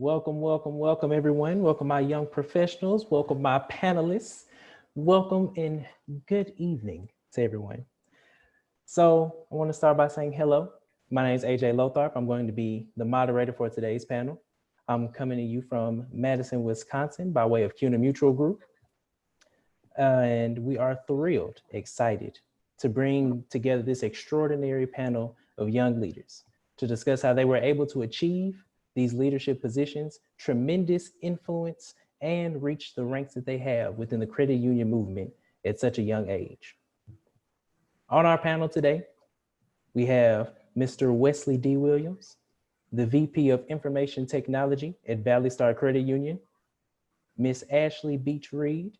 Welcome everyone. Welcome my young professionals. Welcome my panelists. Welcome and good evening to everyone. So I want to start by saying hello. My name is AJ Lotharp. I'm going to be the moderator for today's panel. I'm coming to you from Madison, Wisconsin by way of CUNA Mutual Group. And we are thrilled, excited to bring together this extraordinary panel of young leaders to discuss how they were able to achieve these leadership positions, tremendous influence, and reach the ranks that they have within the credit union movement at such a young age. On our panel today, we have Mr. Wesley D. Williams, the VP of Information Technology at Valley Star Credit Union, Ms. Ashley Beach Reed,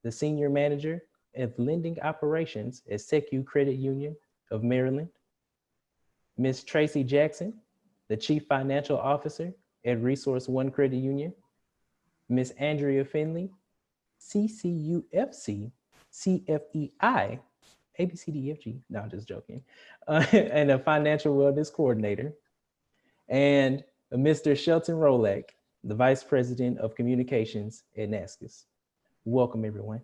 the Senior Manager of Lending Operations at Secu Credit Union of Maryland, Ms. Tracy Jackson, the Chief Financial Officer at Resource One Credit Union, Ms. Andrea Finley, CCUFC, CFEI, ABCDEFG, no, I'm just joking, and a Financial Wellness Coordinator, and Mr. Shelton Rolak, the Vice President of Communications at NASCUS. Welcome, everyone.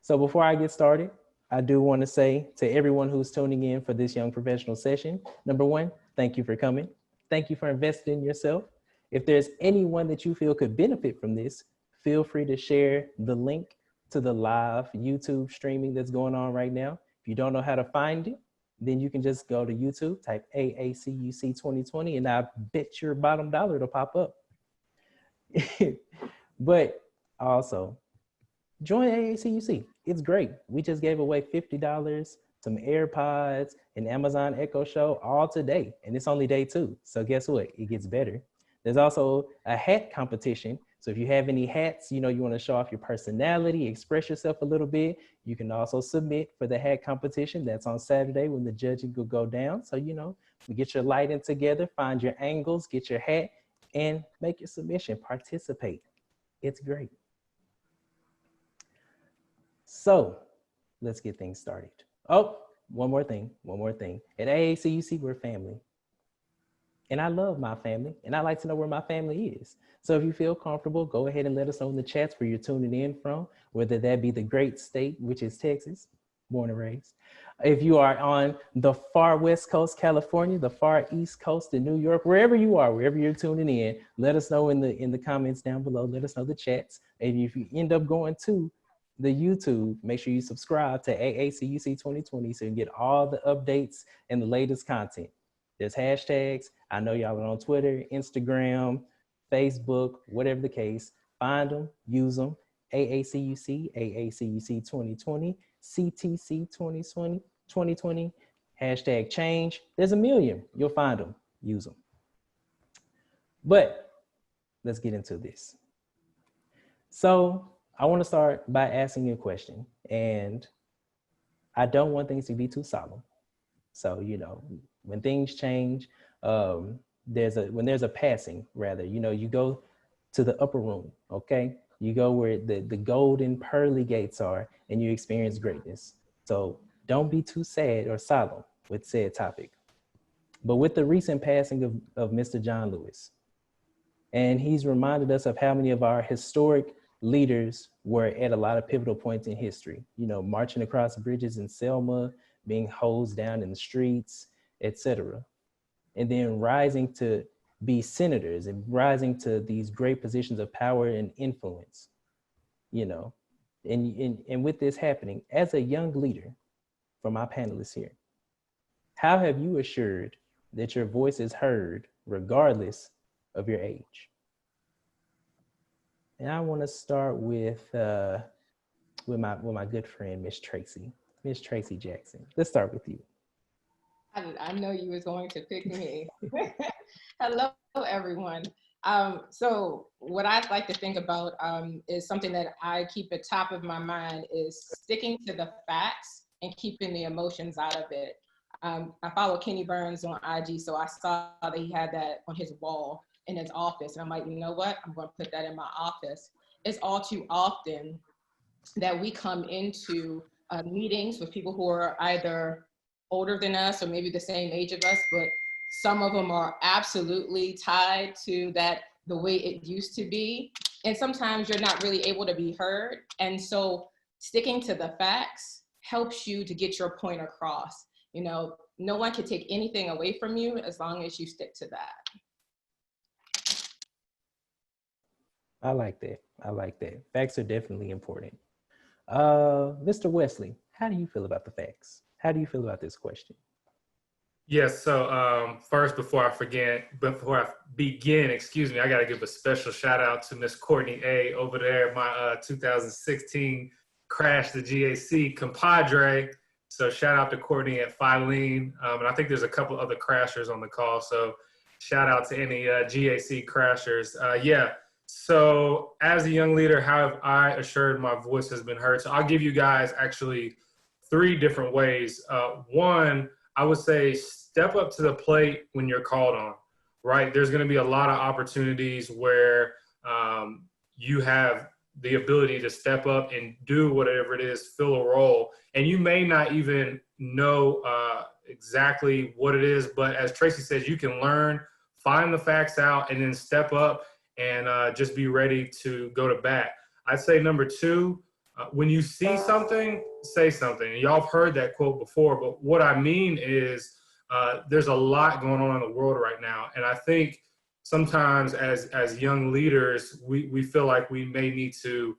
So before I get started, I do want to say to everyone who's tuning in for this young professional session, number one, thank you for coming. Thank you for investing in yourself. If there's anyone that you feel could benefit from this, feel free to share the link to the live YouTube streaming that's going on right now. If you don't know how to find it, then you can just go to YouTube, type AACUC 2020, and I bet your bottom dollar it'll pop up. But also, join AACUC. It's great. We just gave away $50, some AirPods, an Amazon Echo Show all today. And it's only day 2. So guess what? It gets better. There's also a hat competition. So if you have any hats, you want to show off your personality, express yourself a little bit, you can also submit for the hat competition. That's on Saturday when the judging will go down. So, we get your lighting together, find your angles, get your hat, and make your submission, participate. It's great. So let's get things started. Oh, one more thing. At AACUC, we're family. And I love my family, and I like to know where my family is. So if you feel comfortable, go ahead and let us know in the chats where you're tuning in from, whether that be the great state, which is Texas, born and raised. If you are on the far West Coast, California, the far East Coast in New York, wherever you are, wherever you're tuning in, let us know in the comments down below. Let us know the chats. And if you end up going to the YouTube, make sure you subscribe to AACUC 2020 so you can get all the updates and the latest content. There's hashtags. I know y'all are on Twitter, Instagram, Facebook, whatever the case. Find them, use them. AACUC, AACUC 2020, CTC 2020, hashtag change. There's a million. You'll find them, use them. But let's get into this. So I want to start by asking you a question, and I don't want things to be too solemn. So, when things change, when there's a passing, rather, you go to the upper room, okay? You go where the golden pearly gates are, and you experience greatness. So don't be too sad or solemn with said topic. But with the recent passing of Mr. John Lewis, and he's reminded us of how many of our historic leaders were at a lot of pivotal points in history, marching across bridges in Selma, being hosed down in the streets, etc. And then rising to be senators and rising to these great positions of power and influence, and with this happening, as a young leader, for my panelists here, how have you assured that your voice is heard regardless of your age? And I want to start with my good friend, Miss Tracy Jackson. Let's start with you. I know you was going to pick me. Hello, everyone. So what I'd like to think about is something that I keep at top of my mind is sticking to the facts and keeping the emotions out of it. I follow Kenny Burns on IG, so I saw that he had that on his wall in his office. And I'm like, you know what? I'm going to put that in my office. It's all too often that we come into meetings with people who are either older than us or maybe the same age of us, but Some of them are absolutely tied to that, the way it used to be. And sometimes you're not really able to be heard. And so sticking to the facts helps you to get your point across. You know, no one can take anything away from you as long as you stick to that. I like that. I like that. Facts are definitely important. Mr. Wesley, how do you feel about the facts? How do you feel about this question? Yes. So first, before I begin, excuse me, I got to give a special shout out to Miss Courtney A over there, my 2016 Crash the GAC compadre. So shout out to Courtney at Filene, and I think there's a couple other crashers on the call. So shout out to any GAC crashers. Yeah. So as a young leader, how have I assured my voice has been heard? So I'll give you guys actually three different ways. One, I would say step up to the plate when you're called on, right? There's going to be a lot of opportunities where you have the ability to step up and do whatever it is, fill a role. And you may not even know exactly what it is, but as Tracy says, you can learn, find the facts out, and then step up and just be ready to go to bat. I'd say number two, when you see something, say something. And y'all have heard that quote before, but what I mean is there's a lot going on in the world right now. And I think sometimes as young leaders, we feel like we may need to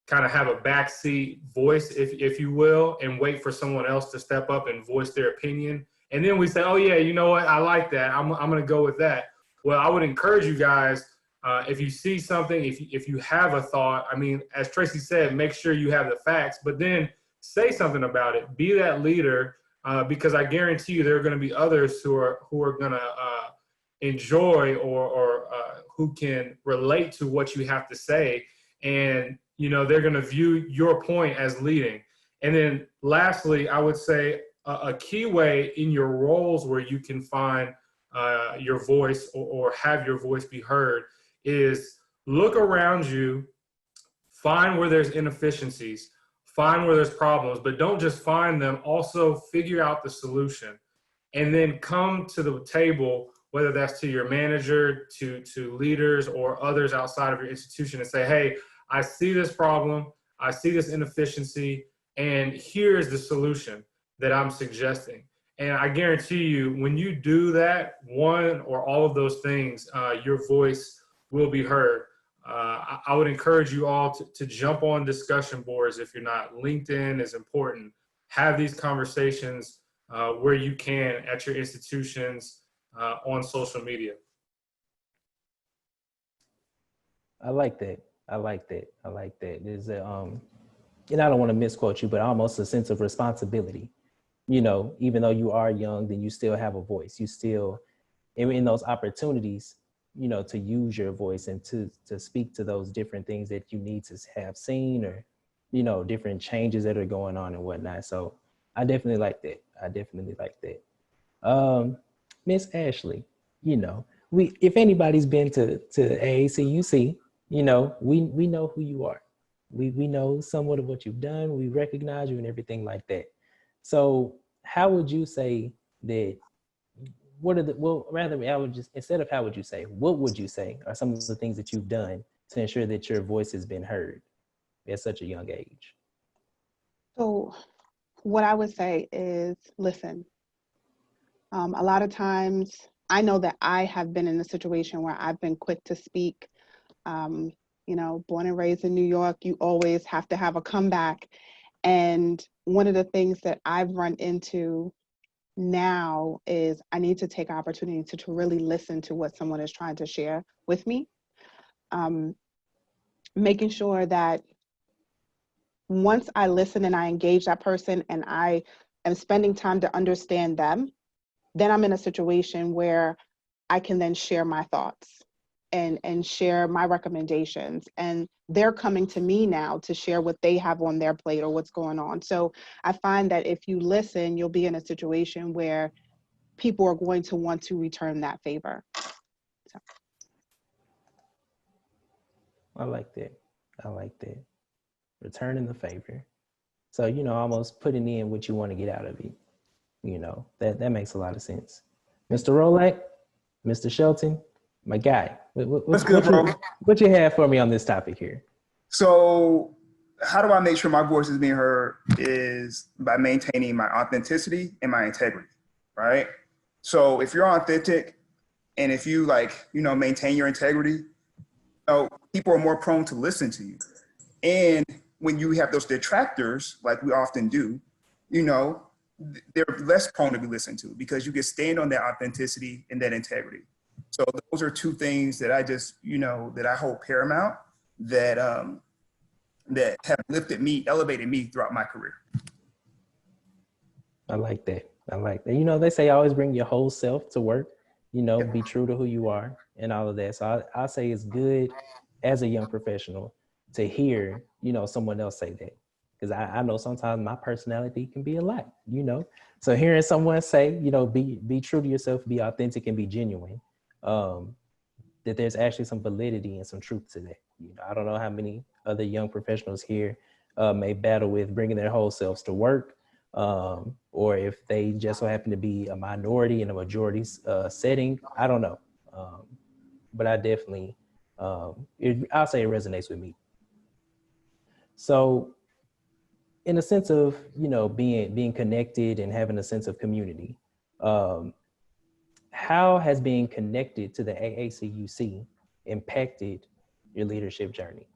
kind of have a backseat voice, if you will, and wait for someone else to step up and voice their opinion. And then we say, oh yeah, you know what? I like that. I'm going to go with that. Well, I would encourage you guys, if you see something, if you have a thought, I mean, as Tracy said, make sure you have the facts, but then say something about it. Be that leader, because I guarantee you there are going to be others who are going to enjoy or who can relate to what you have to say, and you know they're going to view your point as leading. And then lastly, I would say a key way in your roles where you can find your voice or have your voice be heard is look around you, find where there's inefficiencies, find where there's problems, but don't just find them, also figure out the solution. And then come to the table, whether that's to your manager, to leaders or others outside of your institution, and say, hey, I see this problem, I see this inefficiency, and here's the solution that I'm suggesting. And I guarantee you, when you do that, one or all of those things, your voice will be heard. I would encourage you all to jump on discussion boards if you're not. LinkedIn is important. Have these conversations where you can at your institutions on social media. I like that. I like that. I like that. There's a and I don't want to misquote you, but almost a sense of responsibility. You know, even though you are young, then you still have a voice. You still in those opportunities, you know, to use your voice and to speak to those different things that you need to have seen, or, you know, different changes that are going on and whatnot. So I definitely like that. I definitely like that. Miss Ashley, you know, if anybody's been to AACUC, you know, we know who you are. We know somewhat of what you've done. We recognize you and everything like that. So how would you say that, I would just, instead of how would you say, what would you say are some of the things that you've done to ensure that your voice has been heard at such a young age? So what I would say is, listen, a lot of times I know that I have been in a situation where I've been quick to speak. You know, born and raised in New York, you always have to have a comeback. And one of the things that I've run into now is I need to take opportunity to really listen to what someone is trying to share with me. Making sure that once I listen and I engage that person and I am spending time to understand them, then I'm in a situation where I can then share my thoughts and share my recommendations. And they're coming to me now to share what they have on their plate or what's going on. So I find that if you listen, you'll be in a situation where people are going to want to return that favor. So. I like that. I like that. Returning the favor. So, you know, almost putting in what you want to get out of it. You know, that makes a lot of sense. Mr. Rolak, Mr. Shelton, my guy. What's good, bro? What you have for me on this topic here? So, how do I make sure my voice is being heard is by maintaining my authenticity and my integrity, right? So, if you're authentic and if you maintain your integrity, people are more prone to listen to you. And when you have those detractors, like we often do, they're less prone to be listened to because you can stand on that authenticity and that integrity. So those are two things that I just, that I hold paramount that that have elevated me throughout my career. I like that. I like that. They say always bring your whole self to work, be true to who you are and all of that. So I say it's good as a young professional to hear, someone else say that. Because I know sometimes my personality can be a lot, So hearing someone say, be true to yourself, be authentic and be genuine, that there's actually some validity and some truth to that. I don't know how many other young professionals here may battle with bringing their whole selves to work, or if they just so happen to be a minority in a majority setting. I don't know. But I definitely, I'll say it resonates with me. So in a sense of, being connected and having a sense of community, how has being connected to the AACUC impacted your leadership journey?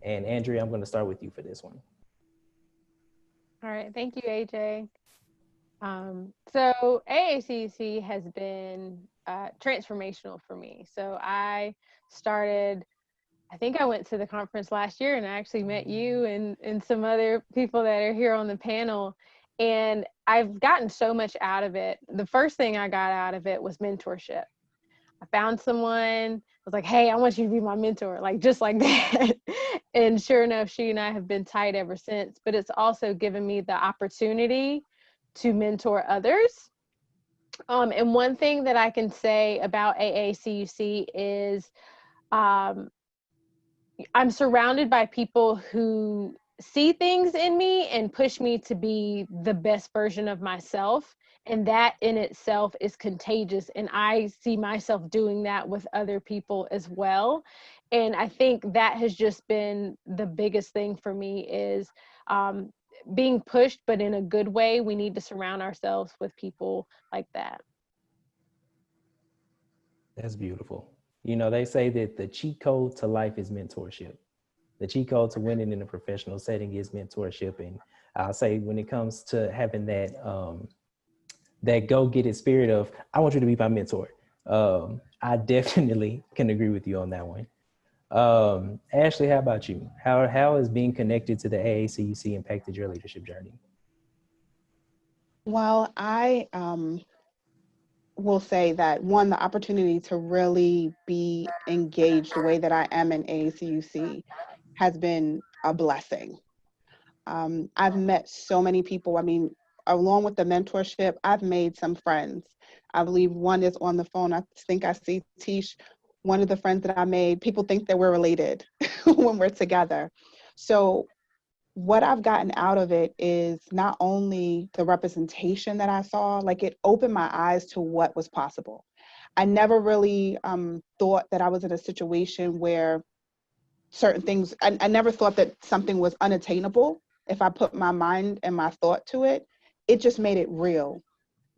And Andrea, I'm going to start with you for this one. All right, thank you, AJ. So AACUC has been transformational for me. So I think I went to the conference last year and I actually met you and some other people that are here on the panel. And I've gotten so much out of it. The first thing I got out of it was mentorship. I found someone, was like, hey, I want you to be my mentor, just like that. And sure enough, she and I have been tight ever since. But it's also given me the opportunity to mentor others. And one thing that I can say about AACUC is I'm surrounded by people who see things in me and push me to be the best version of myself. And that in itself is contagious. And I see myself doing that with other people as well. And I think that has just been the biggest thing for me is being pushed, but in a good way. We need to surround ourselves with people like that. That's beautiful. They say that the cheat code to life is mentorship. The cheat code to winning in a professional setting is mentorship. And I'll say when it comes to having that, that go-get-it spirit of, I want you to be my mentor. I definitely can agree with you on that one. Ashley, how about you? How has being connected to the AACUC impacted your leadership journey? Well, I will say that one, the opportunity to really be engaged the way that I am in AACUC has been a blessing. I've met so many people. I mean, along with the mentorship, I've made some friends. I believe one is on the phone. I think I see Tish, one of the friends that I made. People think that we're related when we're together. So what I've gotten out of it is not only the representation that I saw, it opened my eyes to what was possible. I never really thought that I was in a situation where certain things, I never thought that something was unattainable. If I put my mind and my thought to it, it just made it real.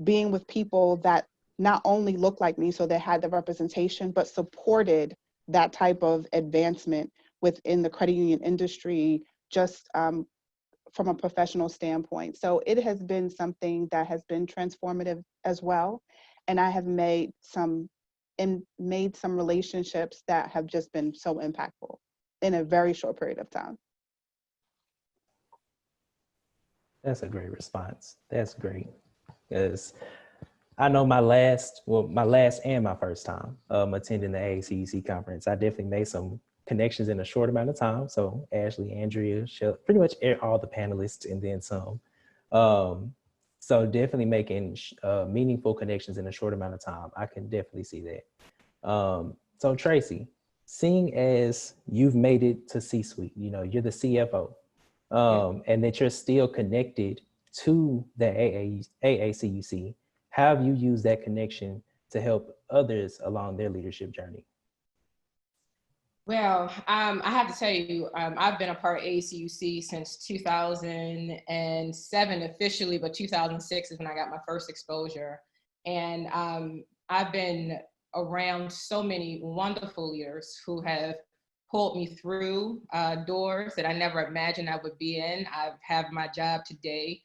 Being with people that not only looked like me, so they had the representation, but supported that type of advancement within the credit union industry, just from a professional standpoint. So it has been something that has been transformative as well. And I have made some relationships that have just been so impactful in a very short period of time. That's a great response. That's great. Because I know my last and my first time attending the AACUC conference, I definitely made some connections in a short amount of time. So Ashley, Andrea, pretty much all the panelists and then some. So definitely making meaningful connections in a short amount of time. I can definitely see that. So Tracy, seeing as you've made it to C-suite, you're the CFO, and that you're still connected to the AACUC, how have you used that connection to help others along their leadership journey? Well, I have to tell you, I've been a part of ACUC since 2007 officially, but 2006 is when I got my first exposure. And I've been around so many wonderful leaders who have pulled me through doors that I never imagined I would be in. I have my job today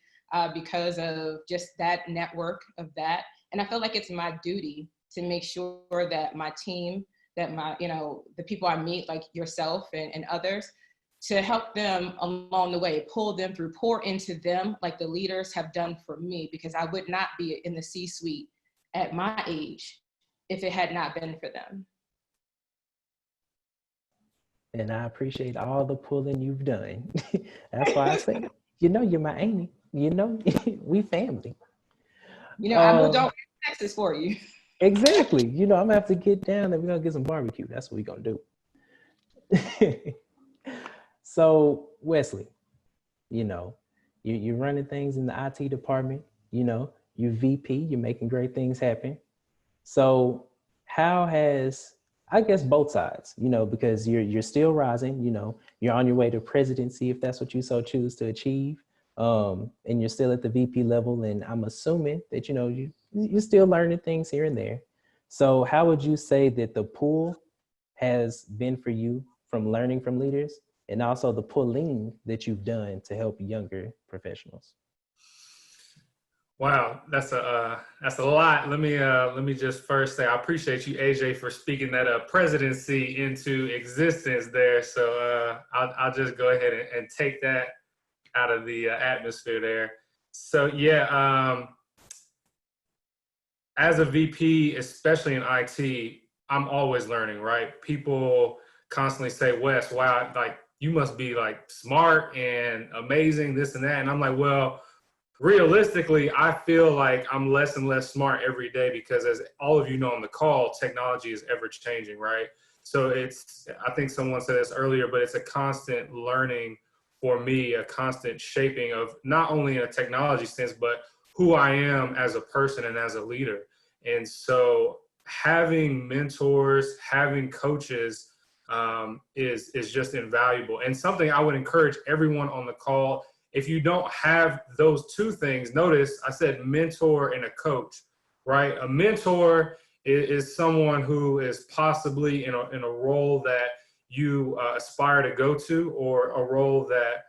because of just that network of that. And I feel like it's my duty to make sure that my team, that the people I meet, like yourself and others, to help them along the way, pull them through, pour into them like the leaders have done for me, because I would not be in the C-suite at my age if it had not been for them. And I appreciate all the pulling you've done. That's why I say, you're my auntie. We family. I moved over to Texas for you. Exactly. I'm gonna have to get down and we're gonna get some barbecue. That's what we're gonna do. So Wesley, you're running things in the IT department, you're VP, you're making great things happen. So how has, I guess, both sides, because you're still rising, you're on your way to presidency if that's what you so choose to achieve. And you're still at the VP level, and I'm assuming that you're still learning things here and there. So how would you say that the pull has been for you from learning from leaders, and also the pulling that you've done to help younger professionals? Wow, that's a lot. Let me just first say I appreciate you, AJ, for speaking that presidency into existence there. So I'll just go ahead and take that out of the atmosphere there. So yeah, as a VP, especially in IT, I'm always learning, right? People constantly say, Wes, wow, like you must be like smart and amazing, this and that. And I'm like, well, realistically, I feel like I'm less and less smart every day because, as all of you know on the call, technology is ever changing, right? So I think someone said this earlier, but it's a constant learning for me, a constant shaping of not only in a technology sense, but who I am as a person and as a leader. And so having mentors, having coaches is just invaluable, and something I would encourage everyone on the call. If you don't have those two things, notice I said mentor and a coach, right? A mentor is someone who is possibly in a role that you aspire to go to, or a role that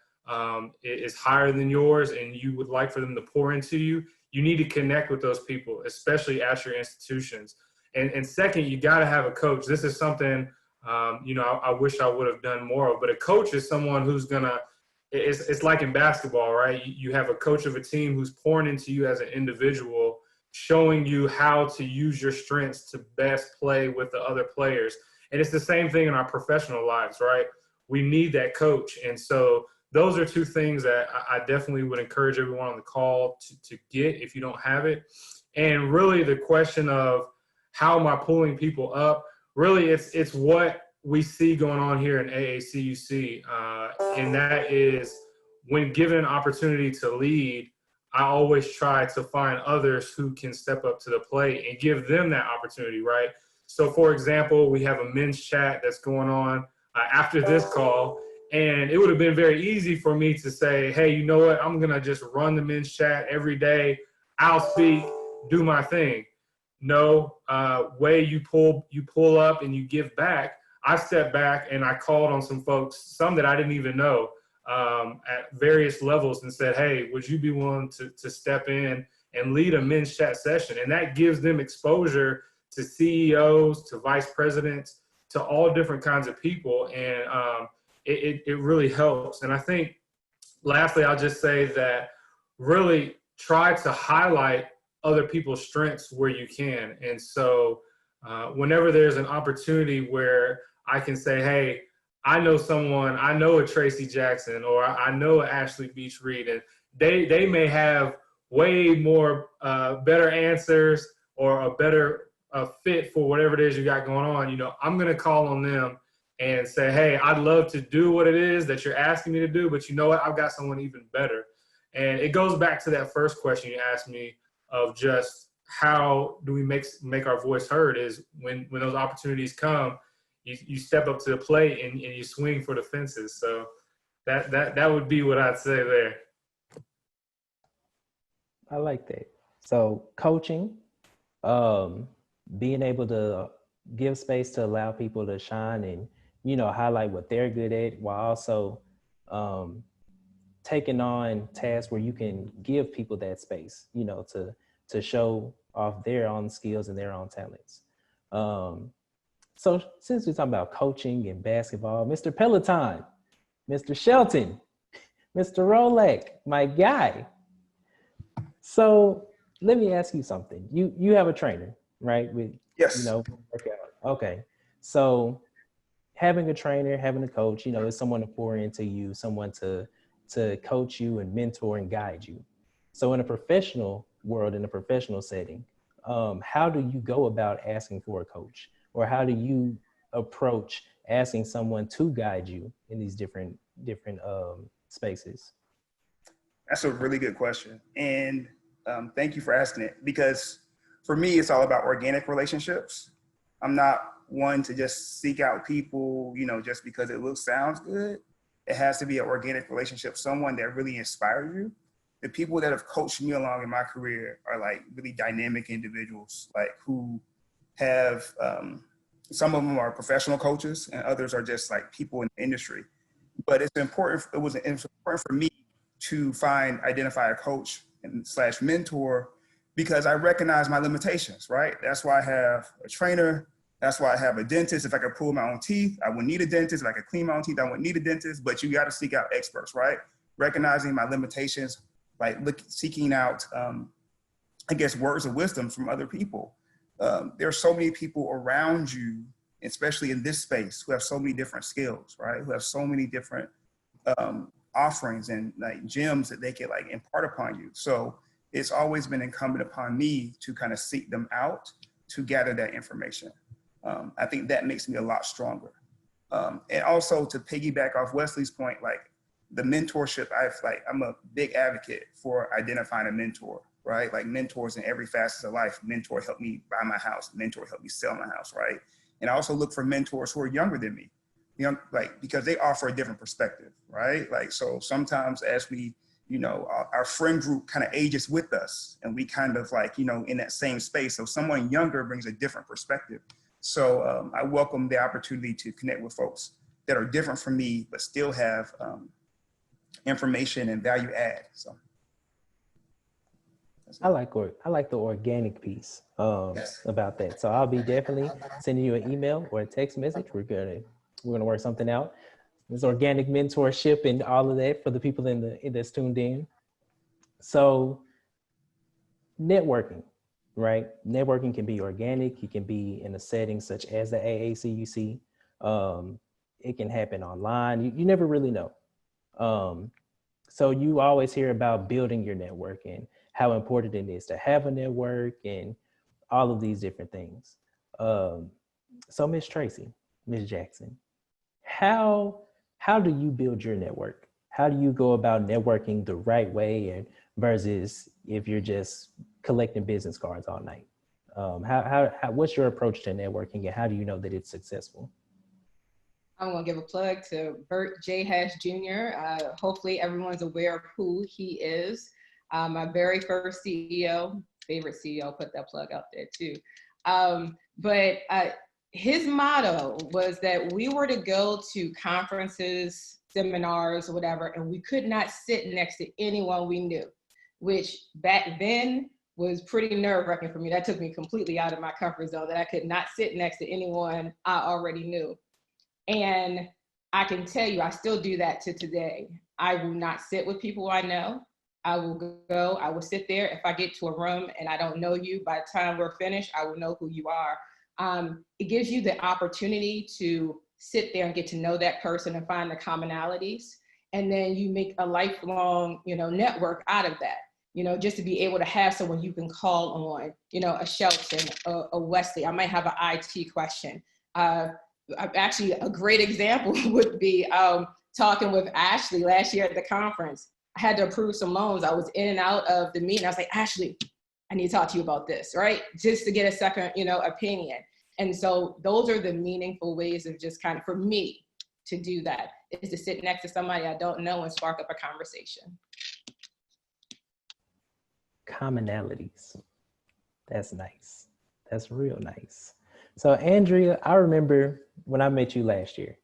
is higher than yours and you would like for them to pour into you. You need to connect with those people, especially at your institutions. And second, you got to have a coach. This is something, I wish I would have done more of, but a coach is someone who's it's like in basketball, right? You have a coach of a team who's pouring into you as an individual, showing you how to use your strengths to best play with the other players. And it's the same thing in our professional lives, right? We need that coach. And so those are two things that I definitely would encourage everyone on the call to get if you don't have it. And really the question of how am I pulling people up? Really, it's what we see going on here in AACUC. And that is, when given an opportunity to lead, I always try to find others who can step up to the plate and give them that opportunity, right? So for example, we have a men's chat that's going on after this call. And it would have been very easy for me to say, hey, you know what? I'm going to just run the men's chat every day. I'll speak, do my thing. No, way you pull up and you give back. I stepped back and I called on some folks, some that I didn't even know, at various levels, and said, hey, would you be willing to step in and lead a men's chat session? And that gives them exposure to CEOs, to vice presidents, to all different kinds of people. And it really helps. And I think lastly, I'll just say that really try to highlight other people's strengths where you can. And so whenever there's an opportunity where I can say, hey, I know someone, I know a Tracy Jackson, or I know a Ashley Beach Reed, and they may have way more better answers or a better fit for whatever it is you got going on, I'm going to call on them and say, hey, I'd love to do what it is that you're asking me to do, but you know what? I've got someone even better. And it goes back to that first question you asked me of just how do we make our voice heard is when those opportunities come, you step up to the plate and you swing for the fences. So that would be what I'd say there. I like that. So coaching, being able to give space to allow people to shine and, highlight what they're good at, while also taking on tasks where you can give people that space, to show off their own skills and their own talents. So since we're talking about coaching and basketball, Mr. Peloton, Mr. Shelton, Mr. Rolek, my guy. So let me ask you something. You have a trainer, right? Yes. Workout. Okay. So having a trainer, having a coach, is someone to pour into you, someone to coach you and mentor and guide you. So in a professional world, in a professional setting, how do you go about asking for a coach, or how do you approach asking someone to guide you in these different spaces? That's a really good question. And thank you for asking it, because for me, it's all about organic relationships. I'm not one to just seek out people, just because it sounds good. It has to be an organic relationship, someone that really inspires you. The people that have coached me along in my career are like really dynamic individuals, like who have, some of them are professional coaches and others are just like people in the industry. But it was important for me to identify a coach and / mentor, because I recognize my limitations, right? That's why I have a trainer. That's why I have a dentist. If I could pull my own teeth, I wouldn't need a dentist. If I could clean my own teeth, I wouldn't need a dentist. But you got to seek out experts, right? Recognizing my limitations, like seeking out, words of wisdom from other people. There are so many people around you, especially in this space, who have so many different skills, right? Who have so many different offerings and like gems that they can like impart upon you. So it's always been incumbent upon me to kind of seek them out to gather that information. I think that makes me a lot stronger. And also to piggyback off Wesley's point, like the mentorship, I'm a big advocate for identifying a mentor, right? Like mentors in every facet of life. Mentor helped me buy my house. Mentor helped me sell my house, right? And I also look for mentors who are younger than me, because they offer a different perspective, right? Like, so sometimes as we, our friend group kind of ages with us and we kind of like, in that same space. So someone younger brings a different perspective. So I welcome the opportunity to connect with folks that are different from me, but still have information and value add. So. I like the organic piece about that. So I'll be definitely sending you an email or a text message. We're gonna work something out. There's organic mentorship and all of that for the people that's tuned in. So networking, right? Networking can be organic. It can be in a setting such as the AACUC. It can happen online. You never really know. So you always hear about building your network and how important it is to have a network and all of these different things. So Miss Tracy, Miss Jackson, how do you build your network? How do you go about networking the right way and versus if you're just collecting business cards all night? What's your approach to networking and how do you know that it's successful? I'm going to give a plug to Bert J. Hash Jr. Hopefully everyone's aware of who he is. My very first CEO, favorite CEO, put that plug out there too. But his motto was that we were to go to conferences, seminars, or whatever, and we could not sit next to anyone we knew, which back then was pretty nerve-wracking for me. That took me completely out of my comfort zone, that I could not sit next to anyone I already knew. And I can tell you, I still do that to today. I will not sit with people I know. I will sit there. If I get to a room and I don't know you, by the time we're finished, I will know who you are. It gives you the opportunity to sit there and get to know that person and find the commonalities. And then you make a lifelong, network out of that, just to be able to have someone you can call on, a Shelton, a Wesley. I might have an IT question. Actually, a great example would be talking with Ashley last year at the conference. I had to approve some loans. I was in and out of the meeting. I was like, Ashley, I need to talk to you about this, right? Just to get a second, opinion. And so those are the meaningful ways of just kind of, for me, to do that, is to sit next to somebody I don't know and spark up a conversation. Commonalities. That's nice. That's real nice. So Andrea, I remember when I met you last year,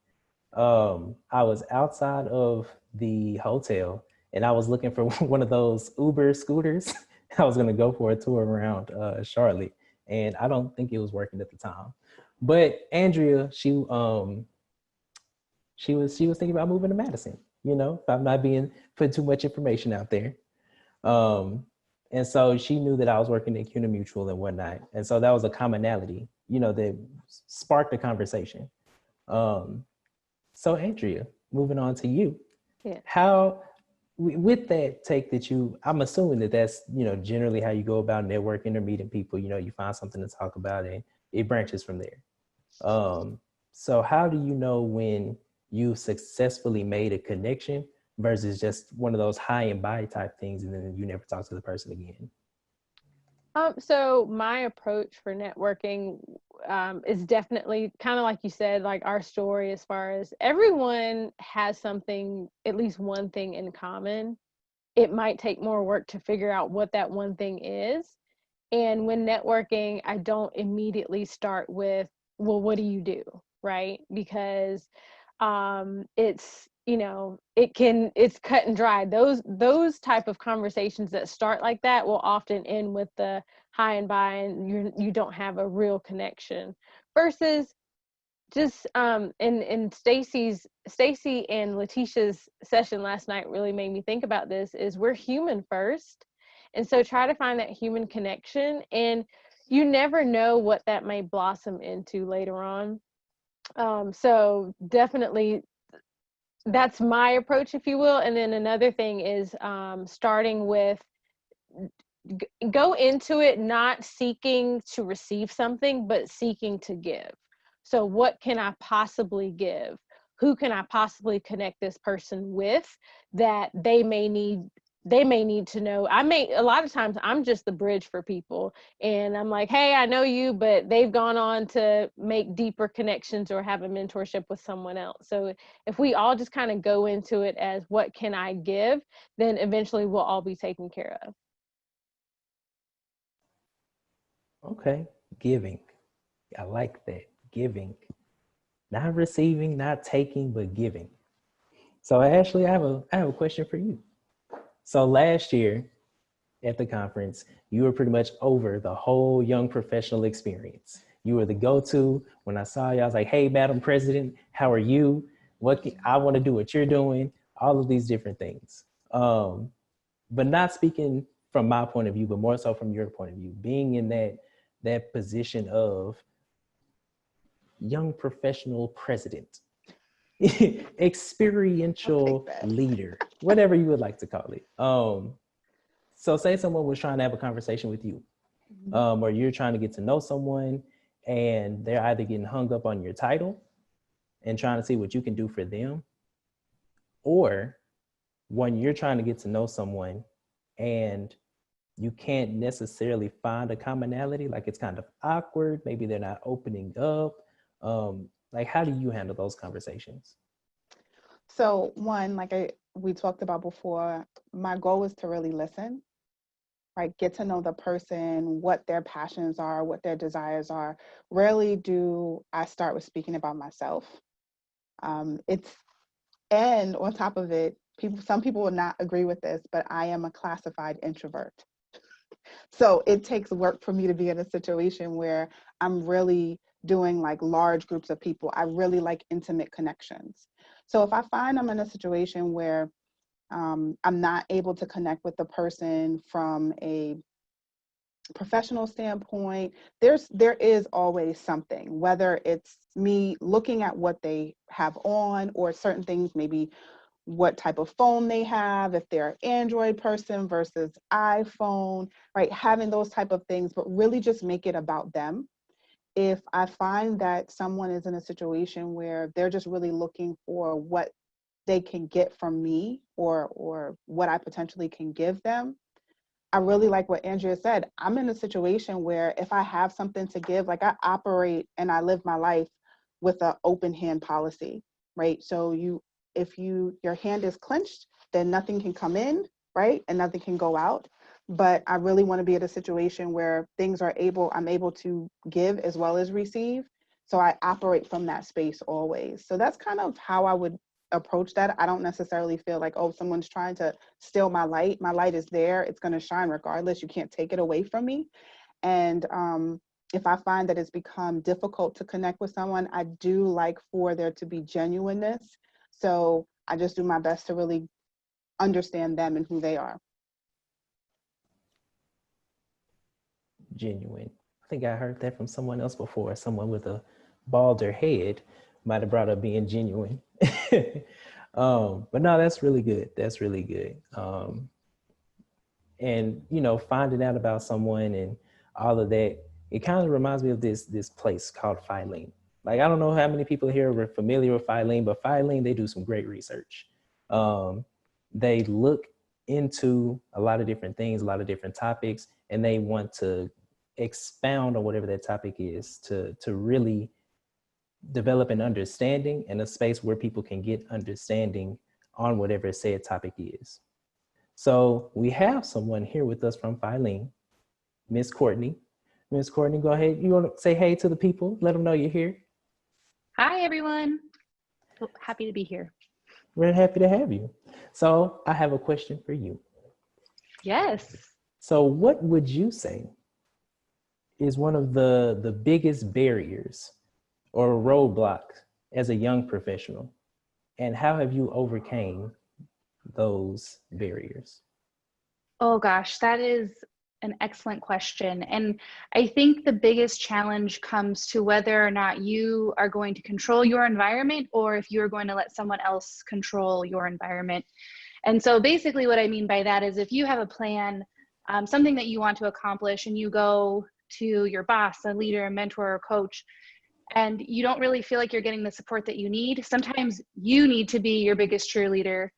I was outside of the hotel and I was looking for one of those Uber scooters. I was gonna go for a tour around Charlotte, and I don't think it was working at the time. But Andrea, she was thinking about moving to Madison. If I'm not being put too much information out there. And so she knew that I was working at CUNA Mutual and whatnot. And so that was a commonality, that sparked a conversation. So Andrea, moving on to you. Yeah. How, with that take that I'm assuming that that's, generally how you go about networking or meeting people, you find something to talk about and it branches from there. So how do you know when you successfully made a connection versus just one of those high and by type things and then you never talk to the person again? So my approach for networking is definitely kind of like you said, like our story, as far as everyone has something, at least one thing in common. It might take more work to figure out what that one thing is. And when networking, I don't immediately start with, well, what do you do? Right? Because it's, it's cut and dry. Those type of conversations that start like that will often end with the hi and bye, and you don't have a real connection. Versus just and Stacy and Letitia's session last night really made me think about this, is we're human first. And so try to find that human connection, and you never know what that may blossom into later on. So definitely that's my approach, if you will. And then another thing is starting with, go into it not seeking to receive something, but seeking to give. So what can I possibly give? Who can I possibly connect this person with that they may need to know? A lot of times I'm just the bridge for people, and I'm like, hey, I know you, but they've gone on to make deeper connections or have a mentorship with someone else. So if we all just kind of go into it as, what can I give? Then eventually we'll all be taken care of. Okay, giving. I like that. Giving. Not receiving, not taking, but giving. So Ashley, I have a question for you. So last year at the conference, you were pretty much over the whole young professional experience. You were the go-to. When I saw you, I was like, hey, Madam President, how are you? I want to do what you're doing, all of these different things. But not speaking from my point of view, but more so from your point of view, being in that position of young professional president, experiential leader, whatever you would like to call it. So say someone was trying to have a conversation with you, or you're trying to get to know someone and they're either getting hung up on your title and trying to see what you can do for them, or when you're trying to get to know someone and you can't necessarily find a commonality, like it's kind of awkward, maybe they're not opening up. Like, how do you handle those conversations? So one, we talked about before, my goal is to really listen, right? Get to know the person, what their passions are, what their desires are. Rarely do I start with speaking about myself. And on top of it, some people will not agree with this, but I am a classified introvert. So it takes work for me to be in a situation where I'm really doing like large groups of people. I really like intimate connections. So if I find I'm in a situation where I'm not able to connect with the person from a professional standpoint, there is always something, whether it's me looking at what they have on or certain things, maybe what type of phone they have, if they're an Android person versus iPhone, right? Having those type of things, but really just make it about them. If I find that someone is in a situation where they're just really looking for what they can get from me or what I potentially can give them, I really like what Andrea said. I'm in a situation where if I have something to give, like I operate and I live my life with an open hand policy, right? So if your hand is clenched, then nothing can come in, right? And nothing can go out. But I really want to be at a situation where I'm able to give as well as receive. So I operate from that space always. So that's kind of how I would approach that. I don't necessarily feel like, oh, someone's trying to steal my light. My light is there. It's going to shine regardless. You can't take it away from me. And if I find that it's become difficult to connect with someone, I do like for there to be genuineness. So I just do my best to really understand them and who they are. Genuine. I think I heard that from someone else before. Someone with a balder head might have brought up being genuine. But no, that's really good. That's really good. And finding out about someone and all of that, it kind of reminds me of this place called Filene. Like, I don't know how many people here are familiar with Filene, but Filene, they do some great research. They look into a lot of different things, a lot of different topics, and they want to expound on whatever that topic is to really develop an understanding and a space where people can get understanding on whatever said topic is. So we have someone here with us from Filene, Miss Courtney. Miss Courtney, go ahead. You want to say hey to the people? Let them know you're here. Hi, everyone. Happy to be here. We're happy to have you. So I have a question for you. Yes. So what would you say is one of the biggest barriers or roadblocks as a young professional? And how have you overcame those barriers? Oh gosh, that is an excellent question. And I think the biggest challenge comes to whether or not you are going to control your environment or if you're going to let someone else control your environment. And so basically what I mean by that is if you have a plan, something that you want to accomplish, and you go to your boss, a leader, a mentor, or coach, and you don't really feel like you're getting the support that you need, sometimes you need to be your biggest cheerleader.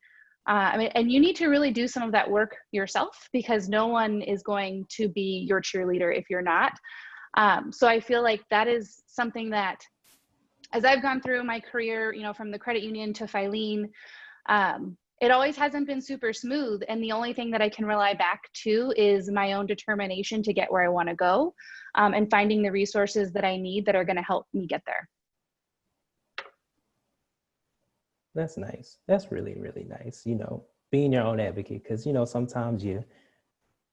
And you need to really do some of that work yourself, because no one is going to be your cheerleader if you're not. So I feel like that is something that, as I've gone through my career, from the credit union to Filene, it always hasn't been super smooth. And the only thing that I can rely back to is my own determination to get where I want to go, and finding the resources that I need that are going to help me get there. That's nice. That's really, really nice. Being your own advocate, because, sometimes you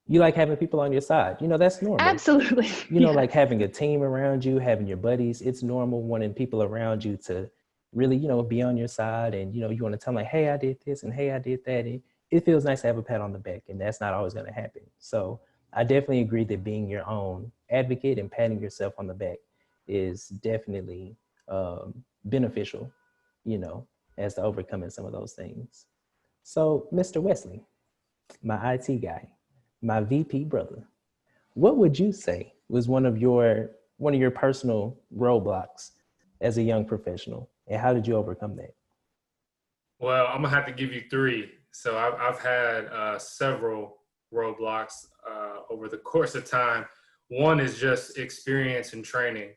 like having people on your side. That's normal. Absolutely. Like having a team around you, having your buddies, it's normal wanting people around you to really, be on your side. And, you want to tell them like, hey, I did this and hey, I did that. And it feels nice to have a pat on the back, and that's not always going to happen. So I definitely agree that being your own advocate and patting yourself on the back is definitely beneficial, as to overcoming some of those things. So, Mr. Wesley, my IT guy, my VP brother, what would you say was one of your personal roadblocks as a young professional, and how did you overcome that? Well, I'm gonna have to give you three. So I've had several roadblocks over the course of time. One is just experience and training.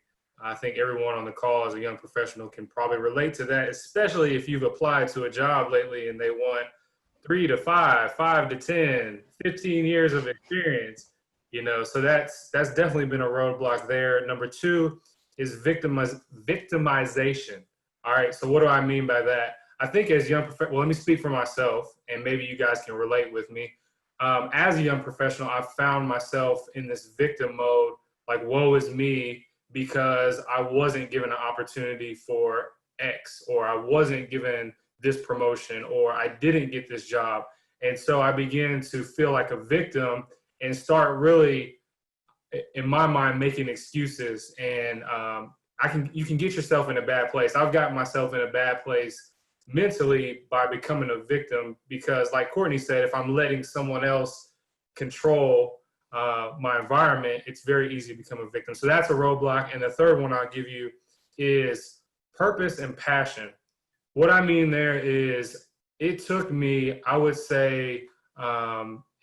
I think everyone on the call as a young professional can probably relate to that, especially if you've applied to a job lately and they want 3 to 5, 5 to 10, 15 years of experience, so that's definitely been a roadblock there. Number two is victimization. All right, so what do I mean by that? I think as let me speak for myself, and maybe you guys can relate with me. As a young professional, I've found myself in this victim mode, like woe is me, because I wasn't given an opportunity for X, or I wasn't given this promotion, or I didn't get this job. And so I began to feel like a victim and start really, in my mind, making excuses. And you can get yourself in a bad place. I've gotten myself in a bad place mentally by becoming a victim, because like Courtney said, if I'm letting someone else control my environment, it's very easy to become a victim. So that's a roadblock. And the third one I'll give you is purpose and passion. What I mean there is, it took me, I would say,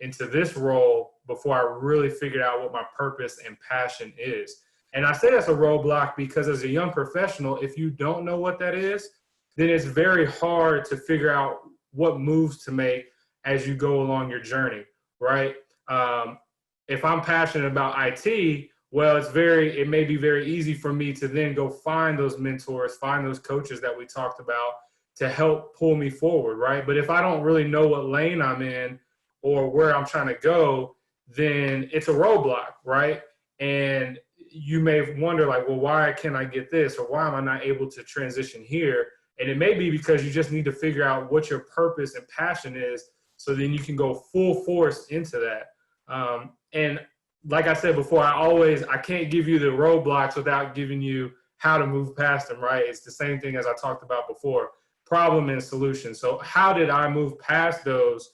into this role before I really figured out what my purpose and passion is. And I say that's a roadblock because as a young professional, if you don't know what that is, then it's very hard to figure out what moves to make as you go along your journey, right? If I'm passionate about IT, well, it may be very easy for me to then go find those mentors, find those coaches that we talked about to help pull me forward, right? But if I don't really know what lane I'm in or where I'm trying to go, then it's a roadblock, right? And you may wonder like, well, why can't I get this? Or why am I not able to transition here? And it may be because you just need to figure out what your purpose and passion is so then you can go full force into that. And like I said before, I can't give you the roadblocks without giving you how to move past them, right? It's the same thing as I talked about before, problem and solution. So how did I move past those?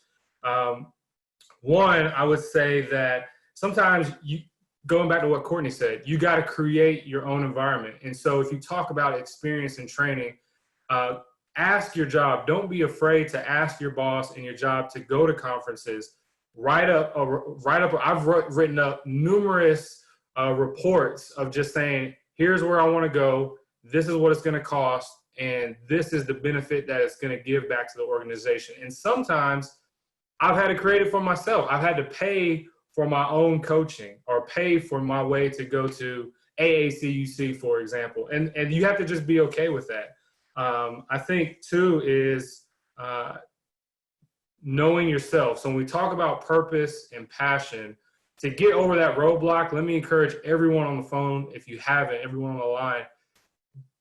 One, I would say that sometimes going back to what Courtney said, you got to create your own environment. And so if you talk about experience and training, ask your job. Don't be afraid to ask your boss and your job to go to conferences. I've written up numerous reports of just saying, here's where I want to go. This is what it's going to cost. And this is the benefit that it's going to give back to the organization. And sometimes I've had to create it for myself. I've had to pay for my own coaching or pay for my way to go to AACUC, for example. And you have to just be okay with that. I think too is knowing yourself. So when we talk about purpose and passion, to get over that roadblock, let me encourage everyone on the phone, if you haven't, everyone on the line,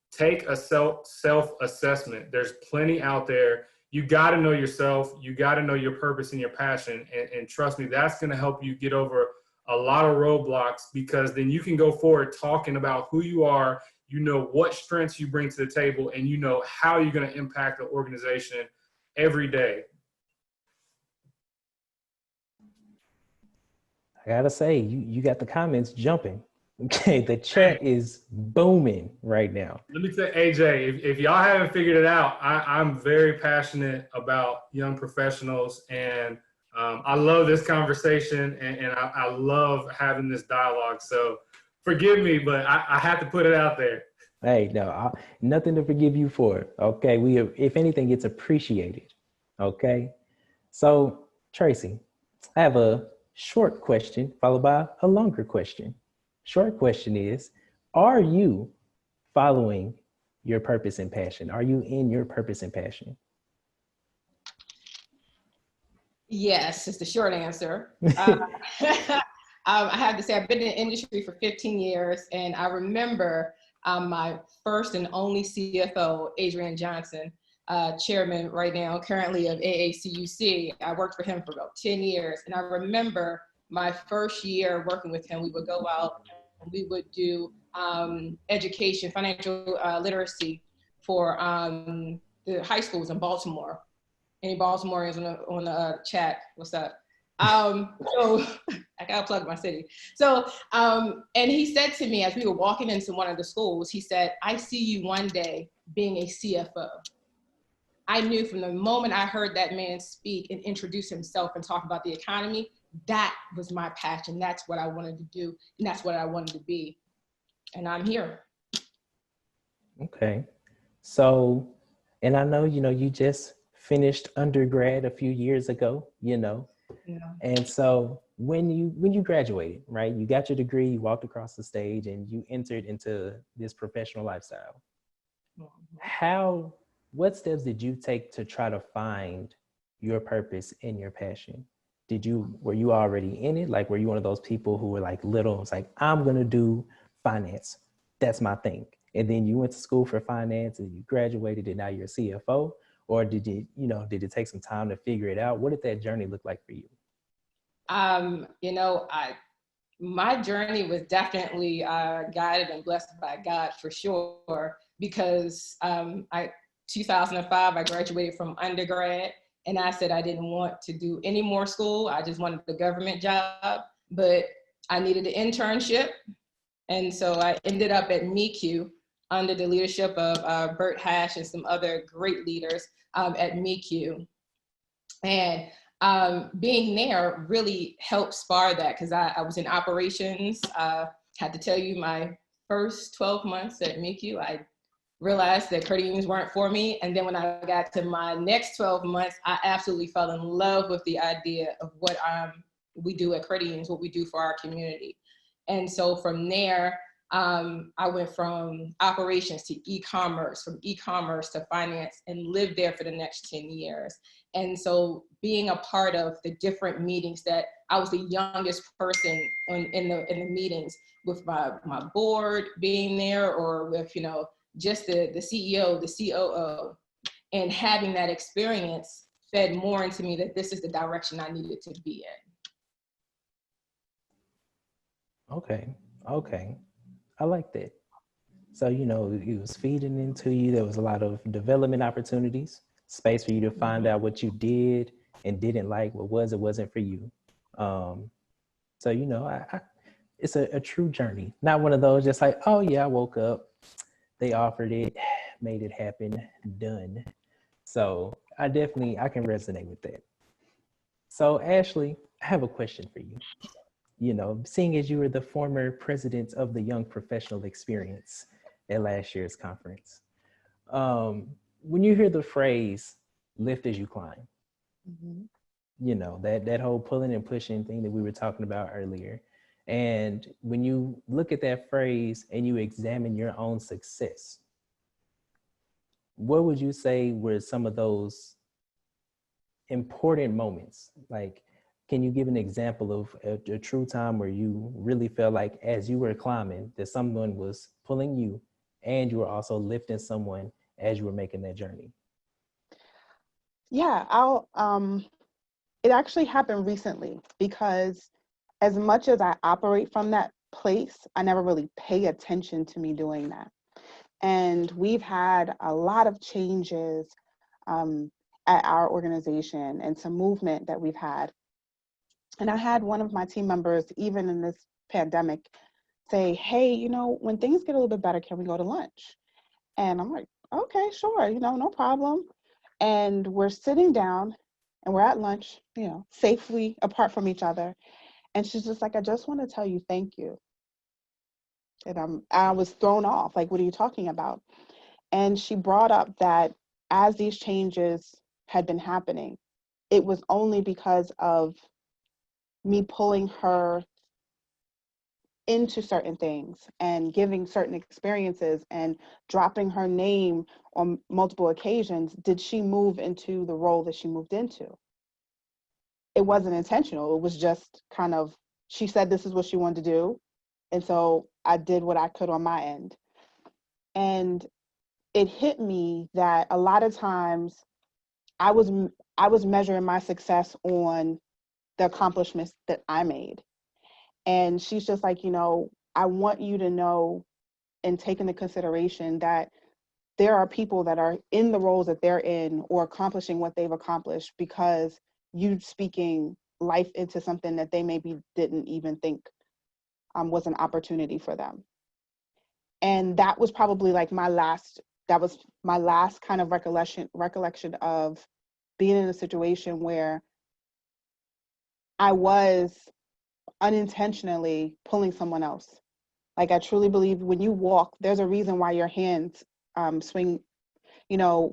take a self-assessment. There's plenty out there. You got to know yourself. You got to know your purpose and your passion. And trust me, that's going to help you get over a lot of roadblocks, because then you can go forward talking about who you are, you know what strengths you bring to the table, and you know how you're going to impact the organization every day. I gotta say, you got the comments jumping. Okay, the chat is booming right now. Let me tell AJ, if y'all haven't figured it out, I'm very passionate about young professionals, and I love this conversation, and I love having this dialogue. So forgive me, but I have to put it out there. Hey, no, nothing to forgive you for. Okay, if anything, it's appreciated. Okay, so Tracy, I have a short question followed by a longer question. Short question is, are you following your purpose and passion? Are you in your purpose and passion? Yes, is the short answer. I have to say, I've been in the industry for 15 years, and I remember my first and only CFO, Adrian Johnson, chairman right now, currently of AACUC. I worked for him for about 10 years. And I remember my first year working with him, we would go out and we would do education, financial literacy for the high schools in Baltimore. Any Baltimoreans on the chat? What's up? So I gotta plug my city. So, and he said to me as we were walking into one of the schools, he said, I see you one day being a CFO. I knew from the moment I heard that man speak and introduce himself and talk about the economy, that was my passion. That's what I wanted to do. And that's what I wanted to be. And I'm here. Okay. So, and I know, you just finished undergrad a few years ago, Yeah. And so when you graduated, right, you got your degree, you walked across the stage and you entered into this professional lifestyle. What steps did you take to try to find your purpose and your passion? Were you already in it? Like, were you one of those people who were like little, it's like, I'm going to do finance. That's my thing. And then you went to school for finance and you graduated and now you're a CFO? Or did it take some time to figure it out? What did that journey look like for you? My journey was definitely guided and blessed by God for sure, because 2005, I graduated from undergrad, and I said I didn't want to do any more school. I just wanted the government job, but I needed an internship. And so I ended up at MECU under the leadership of Bert Hash and some other great leaders at MECU. And being there really helped spar that, because I was in operations. Had to tell you, my first 12 months at MICU, I realized that credit unions weren't for me. And then when I got to my next 12 months, I absolutely fell in love with the idea of what we do at credit unions, what we do for our community. And so from there, I went from operations to e-commerce, from e-commerce to finance, and lived there for the next 10 years. And so being a part of the different meetings, that I was the youngest person in the meetings, with my board being there, or with, just the CEO, the COO, and having that experience fed more into me that this is the direction I needed to be in. Okay. I like that. So, it was feeding into you. There was a lot of development opportunities, space for you to find out what you did and didn't like, what wasn't for you. So, it's a true journey. Not one of those just like, oh yeah, I woke up, they offered it, made it happen, done. So I can resonate with that. So Ashley, I have a question for you. Seeing as you were the former president of the Young Professional Experience at last year's conference, when you hear the phrase lift as you climb, that whole pulling and pushing thing that we were talking about earlier, and when you look at that phrase and you examine your own success, what would you say were some of those important moments? Like, can you give an example of a true time where you really felt like as you were climbing that someone was pulling you and you were also lifting someone as you were making that journey? Yeah, it actually happened recently, because as much as I operate from that place, I never really pay attention to me doing that. And we've had a lot of changes at our organization, and some movement that we've had. And I had one of my team members, even in this pandemic, say, hey, when things get a little bit better, can we go to lunch? And I'm like, okay, sure, no problem. And we're sitting down and we're at lunch, safely apart from each other. And she's just like, I just want to tell you thank you. And I was thrown off, like, what are you talking about? And she brought up that as these changes had been happening, it was only because of me pulling her into certain things and giving certain experiences and dropping her name on multiple occasions did she move into the role that she moved into. It wasn't intentional. It was just kind of, she said this is what she wanted to do. And so I did what I could on my end. And it hit me that a lot of times I was measuring my success on the accomplishments that I made. And she's just like, I want you to know and take into consideration that there are people that are in the roles that they're in or accomplishing what they've accomplished because you speaking life into something that they maybe didn't even think was an opportunity for them. And that was probably like my last kind of recollection of being in a situation where I was unintentionally pulling someone else. Like, I truly believe when you walk, there's a reason why your hands swing,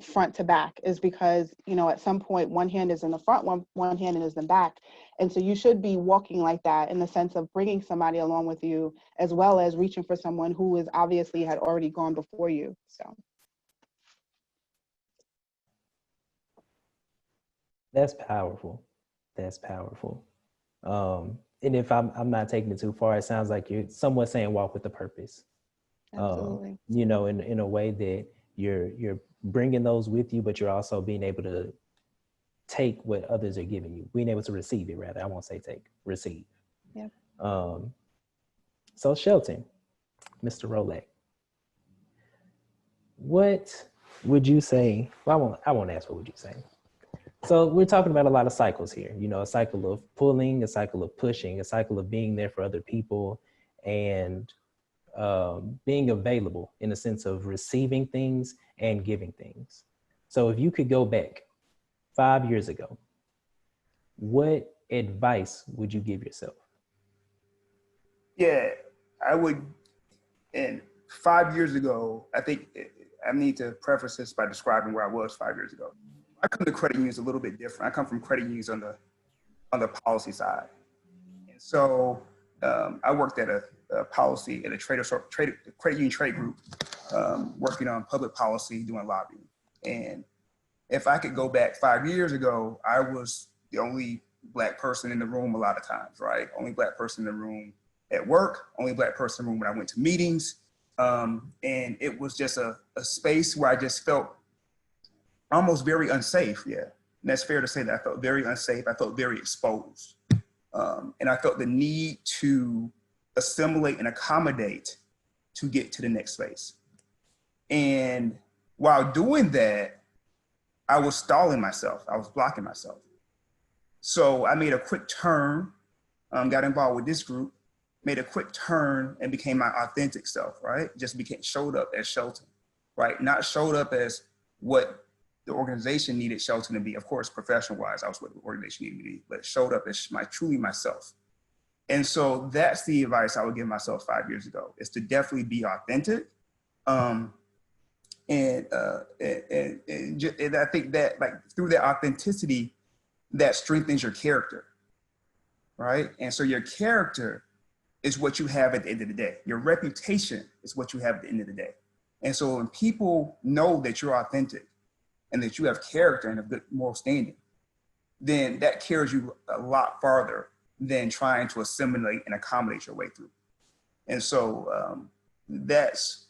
front to back, is because, at some point one hand is in the front, one hand is in the back. And so you should be walking like that, in the sense of bringing somebody along with you, as well as reaching for someone who is obviously had already gone before you. So. That's powerful. That's powerful. And if I'm not taking it too far, it sounds like you're somewhat saying walk with the purpose. Absolutely. In a way that you're bringing those with you, but you're also being able to take what others are giving you, being able to receive it, rather. I won't say take, receive. Yeah. So Shelton, Mr. Rolek, what would you say? Well, I won't ask what would you say. So we're talking about a lot of cycles here, a cycle of pulling, a cycle of pushing, a cycle of being there for other people, and being available in the sense of receiving things and giving things. So if you could go back 5 years ago, what advice would you give yourself? Yeah, I would. And 5 years ago, I think I need to preface this by describing where I was 5 years ago. I come to credit unions a little bit different. I come from credit unions on the policy side, and so I worked at a policy at a credit union trade group, working on public policy, doing lobbying. And if I could go back 5 years ago, I was the only Black person in the room a lot of times, right? Only Black person in the room at work, only Black person in the room when I went to meetings. And it was just a space where I just felt almost very unsafe. Yeah. And that's fair to say that I felt very unsafe. I felt very exposed. And I felt the need to assimilate and accommodate to get to the next space. And while doing that, I was stalling myself. I was blocking myself. So I made a quick turn, got involved with this group, made a quick turn and became my authentic self, right? Showed up as Shelton, right? Not showed up as what the organization needed Shelton to be. Of course, professional-wise, I was what the organization needed me to be, but showed up as truly myself. And so that's the advice I would give myself 5 years ago, is to definitely be authentic. And I think that, like, through that authenticity, that strengthens your character, right? And so your character is what you have at the end of the day. Your reputation is what you have at the end of the day. And so when people know that you're authentic and that you have character and a good moral standing, then that carries you a lot farther than trying to assimilate and accommodate your way through. And so that's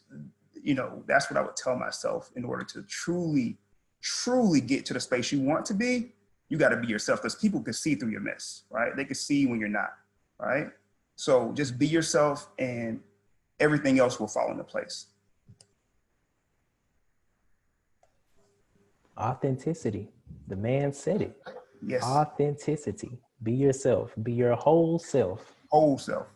what I would tell myself. In order to truly, truly get to the space you want to be, you got to be yourself, because people can see through your mess, right? They can see when you're not, right? So just be yourself and everything else will fall into place. Authenticity. The man said it. Yes. Authenticity. Be yourself. Be your whole self. Whole self.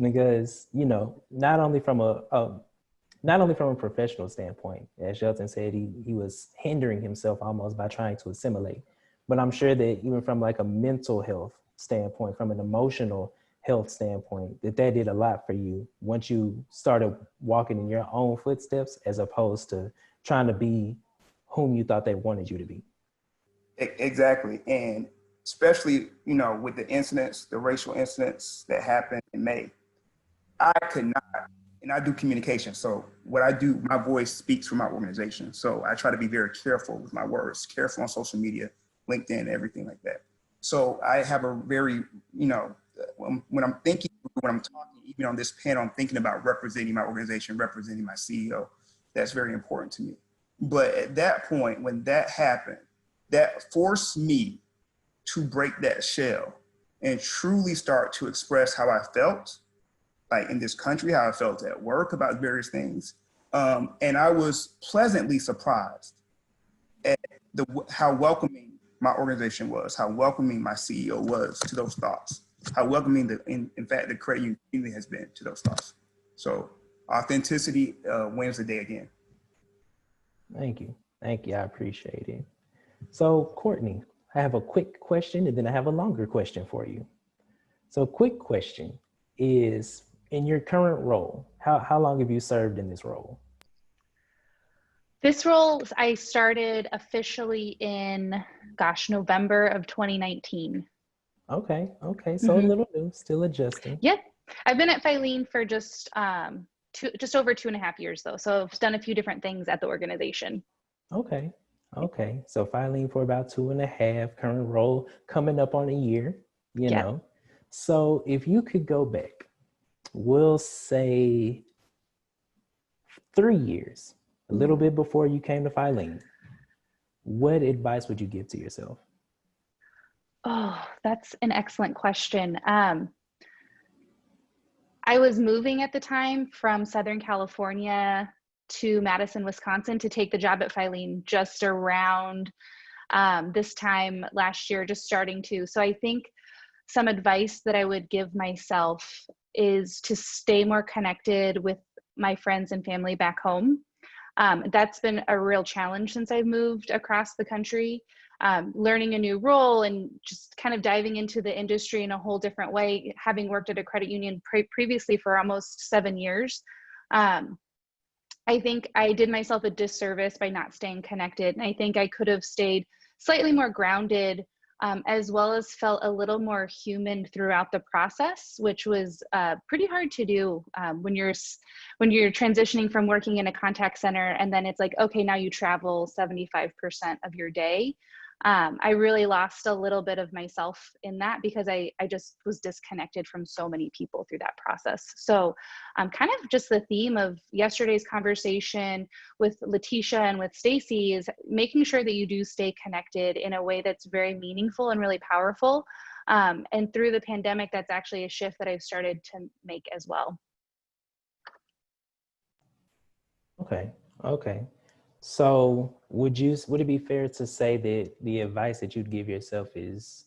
Because, not only from a professional standpoint, as Shelton said, he was hindering himself almost by trying to assimilate. But I'm sure that even from like a mental health standpoint, from an emotional health standpoint, that did a lot for you once you started walking in your own footsteps, as opposed to trying to be whom you thought they wanted you to be. Exactly. And especially, with the incidents, the racial incidents that happened in May, I could not, and I do communication. So what I do, my voice speaks for my organization. So I try to be very careful with my words, careful on social media, LinkedIn, everything like that. So I have a very, when I'm thinking, when I'm talking, even on this panel, I'm thinking about representing my organization, representing my CEO. That's very important to me. But at that point, when that happened, that forced me to break that shell and truly start to express how I felt, like in this country, how I felt at work about various things. And I was pleasantly surprised at how welcoming my organization was, how welcoming my CEO was to those thoughts, how welcoming in fact the credit union community has been to those thoughts. So authenticity wins the day again. Thank you. I appreciate it. So Courtney, I have a quick question and then I have a longer question for you. So quick question is, in your current role, how long have you served in this role? This role, I started officially in, November of 2019. Okay. So a little new, still adjusting. Yep. I've been at Filene for just over 2.5 years though. So I've done a few different things at the organization. Okay. So Filene for about 2.5, current role coming up on a year, you know. So if you could go back, we'll say 3 years, a little bit before you came to Filene, what advice would you give to yourself? Oh, that's an excellent question. I was moving at the time from Southern California to Madison, Wisconsin to take the job at Filene just around this time last year, just starting to. So I think some advice that I would give myself is to stay more connected with my friends and family back home. That's been a real challenge since I've moved across the country, learning a new role and just kind of diving into the industry in a whole different way, having worked at a credit union previously for almost 7 years. I think I did myself a disservice by not staying connected. And I think I could have stayed slightly more grounded, as well as felt a little more human throughout the process, which was pretty hard to do when you're transitioning from working in a contact center, and then it's like, okay, now you travel 75% of your day. I really lost a little bit of myself in that because I just was disconnected from so many people through that process. So kind of just the theme of yesterday's conversation with Letitia and with Stacy is making sure that you do stay connected in a way that's very meaningful and really powerful. And through the pandemic, that's actually a shift that I've started to make as well. Okay. So would it be fair to say that the advice that you'd give yourself is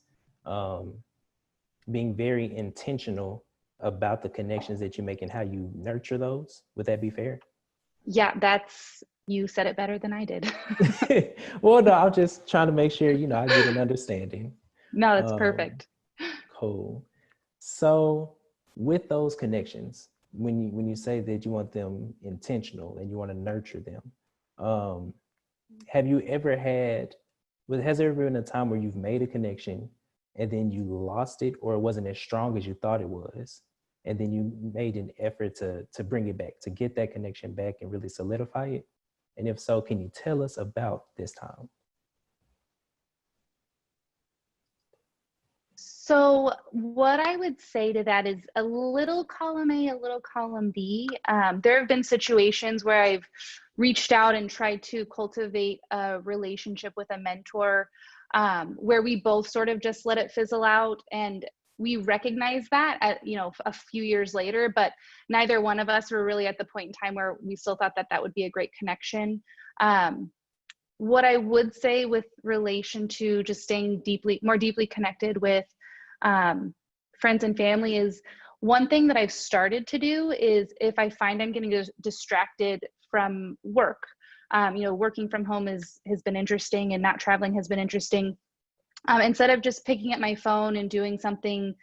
being very intentional about the connections that you make and how you nurture those? Would that be fair? Yeah, you said it better than I did. Well, no, I'm just trying to make sure, I get an understanding. No, that's perfect. Cool. So with those connections, when you say that you want them intentional and you want to nurture them, has there ever been a time where you've made a connection and then you lost it, or it wasn't as strong as you thought it was, and then you made an effort to bring it back, to get that connection back and really solidify it? And if so, can you tell us about this time? So what I would say to that is a little column A, a little column B. There have been situations where I've reached out and tried to cultivate a relationship with a mentor, where we both sort of just let it fizzle out, and we recognize that a few years later, but neither one of us were really at the point in time where we still thought that that would be a great connection. What I would say with relation to just staying more deeply connected with friends and family is, one thing that I've started to do is, if I find I'm getting distracted from work, working from home has been interesting, and not traveling has been interesting. Instead of just picking up my phone and doing something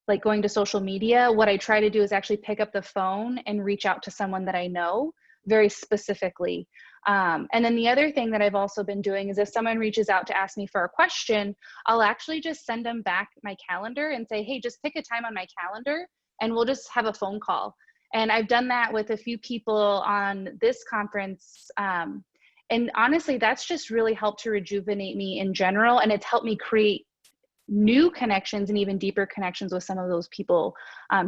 like going to social media, what I try to do is actually pick up the phone and reach out to someone that I know very specifically. And then the other thing that I've also been doing is, if someone reaches out to ask me for a question, I'll actually just send them back my calendar and say, hey, just pick a time on my calendar and we'll just have a phone call. And I've done that with a few people on this conference. And honestly, that's just really helped to rejuvenate me in general. And it's helped me create new connections and even deeper connections with some of those people,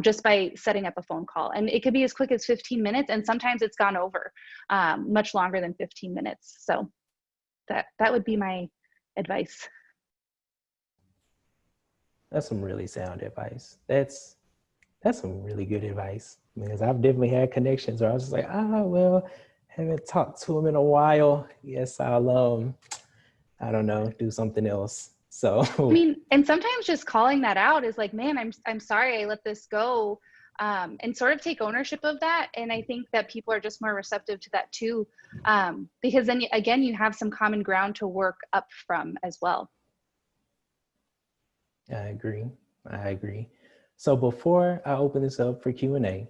just by setting up a phone call. And it could be as quick as 15 minutes. And sometimes it's gone over much longer than 15 minutes. So that would be my advice. That's some really sound advice. That's some really good advice, because I've definitely had connections where I was just like, well, haven't talked to him in a while. Yes, I'll I don't know, do something else. So I mean, and sometimes just calling that out is like, man, I'm sorry I let this go, and sort of take ownership of that. And I think that people are just more receptive to that too, because then again, you have some common ground to work up from as well. I agree. So before I open this up for Q&A,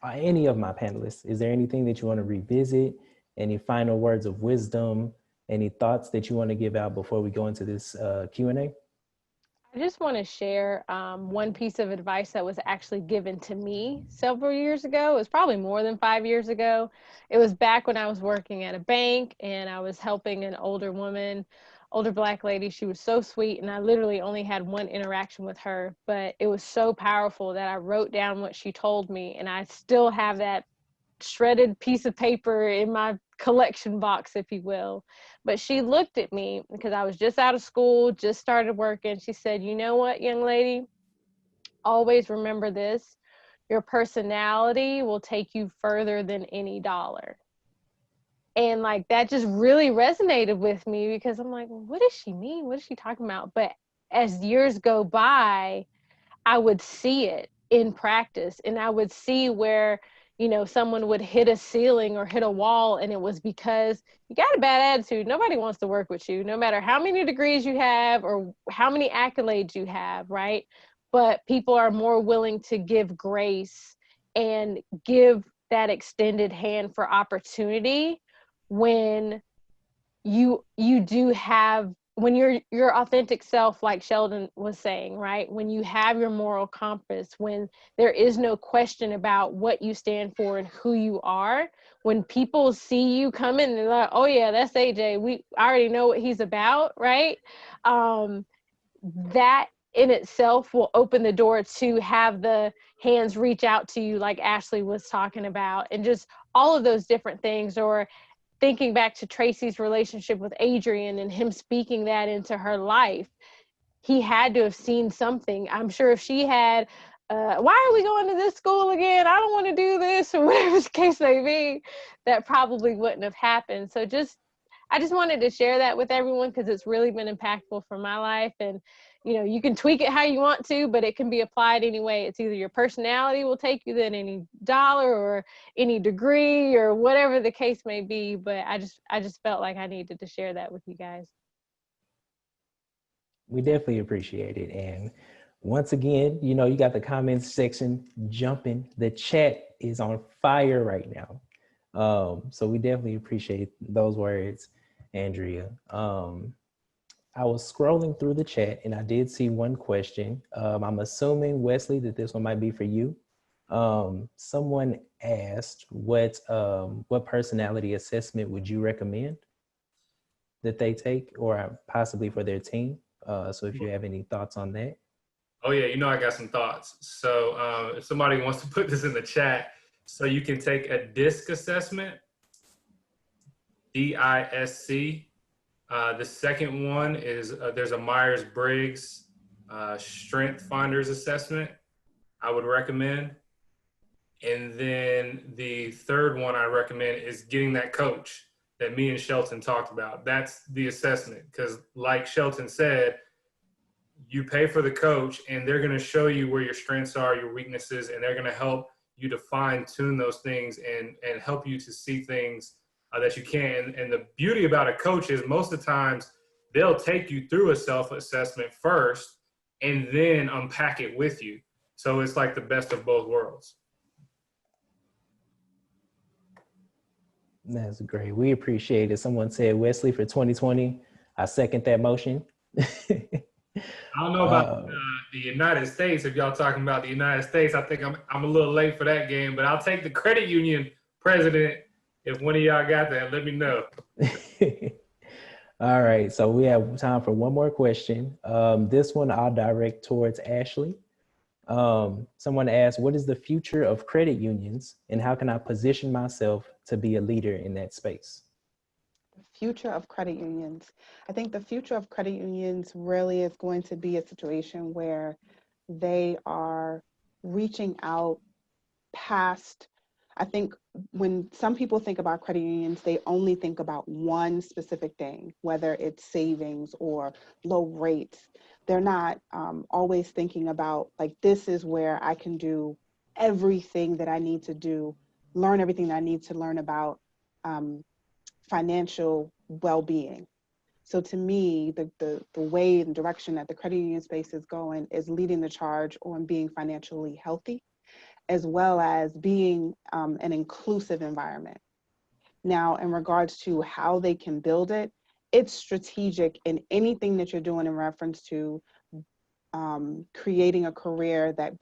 any of my panelists, is there anything that you want to revisit? Any final words of wisdom? Any thoughts that you want to give out before we go into this Q&A? I just want to share one piece of advice that was actually given to me several years ago. It was probably more than 5 years ago. It was back when I was working at a bank, and I was helping an older Black lady. She was so sweet, and I literally only had one interaction with her, but it was so powerful that I wrote down what she told me, and I still have that shredded piece of paper in my collection box, if you will. But she looked at me, because I was just out of school, just started working. She said, you know what, young lady, always remember this: your personality will take you further than any dollar. And like, that just really resonated with me, because I'm like, well, what does she mean? What is she talking about? But as years go by, I would see it in practice, and I would see where, you know, someone would hit a ceiling or hit a wall, and it was because you got a bad attitude. Nobody wants to work with you, no matter how many degrees you have or how many accolades you have, right? But people are more willing to give grace and give that extended hand for opportunity when you do have, when you're your authentic self, like Sheldon was saying, right? When you have your moral compass, when there is no question about what you stand for and who you are, when people see you come in and they're like, oh yeah, that's AJ, I already know what he's about, right? That in itself will open the door to have the hands reach out to you, like Ashley was talking about, and just all of those different things. Or thinking back to Tracy's relationship with Adrian and him speaking that into her life, he had to have seen something. I'm sure if she had, why are we going to this school again? I don't want to do this, or whatever the case may be, that probably wouldn't have happened. So I just wanted to share that with everyone because it's really been impactful for my life. And, you know, you can tweak it how you want to, but it can be applied anyway. It's either your personality will take you than any dollar or any degree or whatever the case may be. But I just felt like I needed to share that with you guys. We definitely appreciate it. And once again, you know, you got the comments section jumping. The chat is on fire right now. So we definitely appreciate those words, Andrea. I was scrolling through the chat and I did see one question. I'm assuming, Wesley, that this one might be for you. Someone asked what personality assessment would you recommend that they take, or possibly for their team? So if you have any thoughts on that. Oh yeah, you know I got some thoughts. So if somebody wants to put this in the chat, so you can take a DISC assessment, DISC. The second one is there's a Myers-Briggs Strength Finders assessment I would recommend. And then the third one I recommend is getting that coach that me and Shelton talked about. That's the assessment, because like Shelton said, you pay for the coach and they're going to show you where your strengths are, your weaknesses, and they're going to help you to fine tune those things and help you to see things that you can. And the beauty about a coach is most of the times they'll take you through a self-assessment first and then unpack it with you. So it's like the best of both worlds. That's great. We appreciate it. Someone said Wesley for 2020. I second that motion. I don't know about the United States. If y'all talking about the United States, I think I'm a little late for that game, but I'll take the credit union president. If one of y'all got that, let me know. All right, so we have time for one more question. This one I'll direct towards Ashley. Someone asked, what is the future of credit unions and how can I position myself to be a leader in that space? The future of credit unions. I think the future of credit unions really is going to be a situation where they are reaching out past, I think when some people think about credit unions, they only think about one specific thing, whether it's savings or low rates. They're not always thinking about, like, this is where I can do everything that I need to do, learn everything that I need to learn about financial well-being. So to me, the way and direction that the credit union space is going is leading the charge on being financially healthy, as well as being an inclusive environment. Now, in regards to how they can build it, it's strategic in anything that you're doing in reference to creating a career that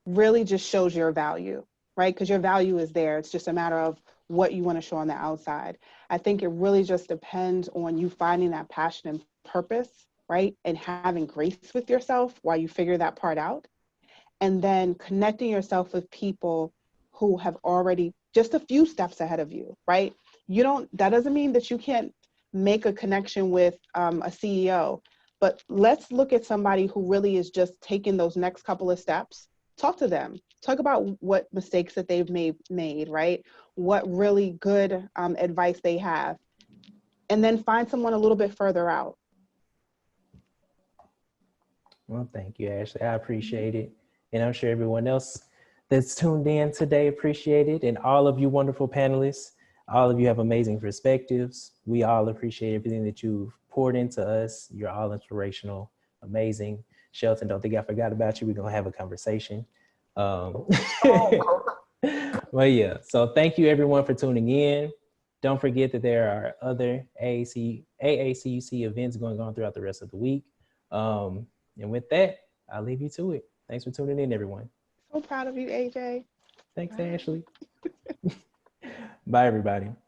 really just shows your value, right? Because your value is there. It's just a matter of what you want to show on the outside. I think it really just depends on you finding that passion and purpose, right? And having grace with yourself while you figure that part out. And then connecting yourself with people who have already just a few steps ahead of you, right? That doesn't mean that you can't make a connection with a CEO, but let's look at somebody who really is just taking those next couple of steps. Talk to them. Talk about what mistakes that they've made, right? What really good advice they have. And then find someone a little bit further out. Well, thank you, Ashley. I appreciate it. And I'm sure everyone else that's tuned in today appreciate it. And all of you wonderful panelists, all of you have amazing perspectives. We all appreciate everything that you've poured into us. You're all inspirational, amazing. Shelton, don't think I forgot about you. We're gonna have a conversation. But yeah, so thank you everyone for tuning in. Don't forget that there are other AACUC events going on throughout the rest of the week. And with that, I'll leave you to it. Thanks for tuning in, everyone. So proud of you, AJ. Thanks, Bye. Ashley. Bye, everybody.